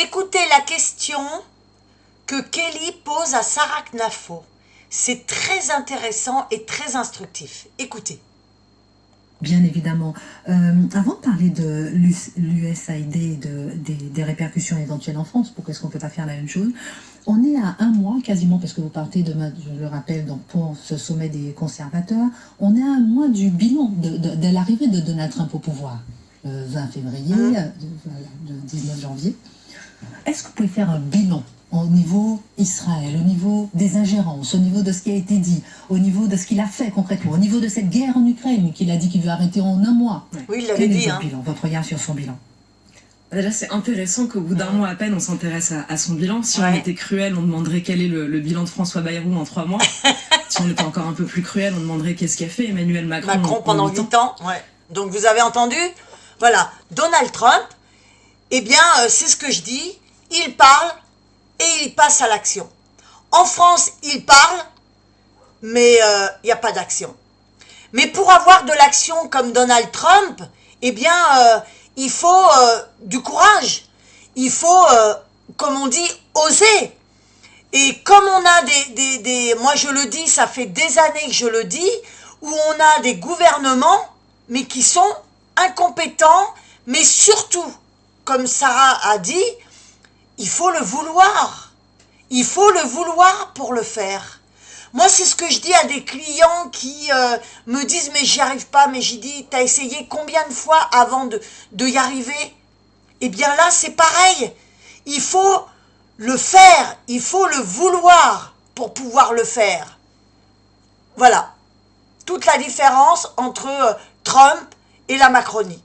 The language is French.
Écoutez la question que Kelly pose à Sarah Knafo. C'est très intéressant et très instructif. Écoutez. Bien évidemment. Avant de parler de l'USAID et des répercussions éventuelles en France, pourquoi est-ce qu'on ne peut pas faire la même chose? On est à un mois quasiment, parce que vous partez demain, je le rappelle, donc pour ce sommet des conservateurs, on est à un mois du bilan de l'arrivée de Donald Trump au pouvoir, le 20 février, le 19 janvier. Est-ce que vous pouvez faire un bilan au niveau Israël, au niveau des ingérences, au niveau de ce qui a été dit, au niveau de ce qu'il a fait concrètement, au niveau de cette guerre en Ukraine qu'il a dit qu'il veut arrêter en un mois? Oui, il l'avait dit. Quel est votre bilan, votre regard sur son bilan? Déjà, c'est intéressant qu'au bout d'un mois à peine, on s'intéresse à son bilan. Si on était cruel, on demanderait quel est le bilan de François Bayrou en 3 mois. Si on était encore un peu plus cruel, on demanderait qu'est-ce qu'a fait Emmanuel Macron pendant 8 ans. Ouais. Donc vous avez entendu? Voilà, Donald Trump, eh bien, c'est ce que je dis, il parle et il passe à l'action. En France, il parle, mais il n'y a pas d'action. Mais pour avoir de l'action comme Donald Trump, eh bien, il faut du courage. Il faut, comme on dit, oser. Et comme on a moi je le dis, ça fait des années que je le dis, où on a des gouvernements, mais qui sont incompétents, mais surtout, comme Sarah a dit, il faut le vouloir. Il faut le vouloir pour le faire. Moi, c'est ce que je dis à des clients qui me disent « mais j'y arrive pas », mais j'ai dit « t'as essayé combien de fois avant de y arriver ?» Eh bien là, c'est pareil. Il faut le faire, il faut le vouloir pour pouvoir le faire. Voilà. Toute la différence entre Trump et la Macronie.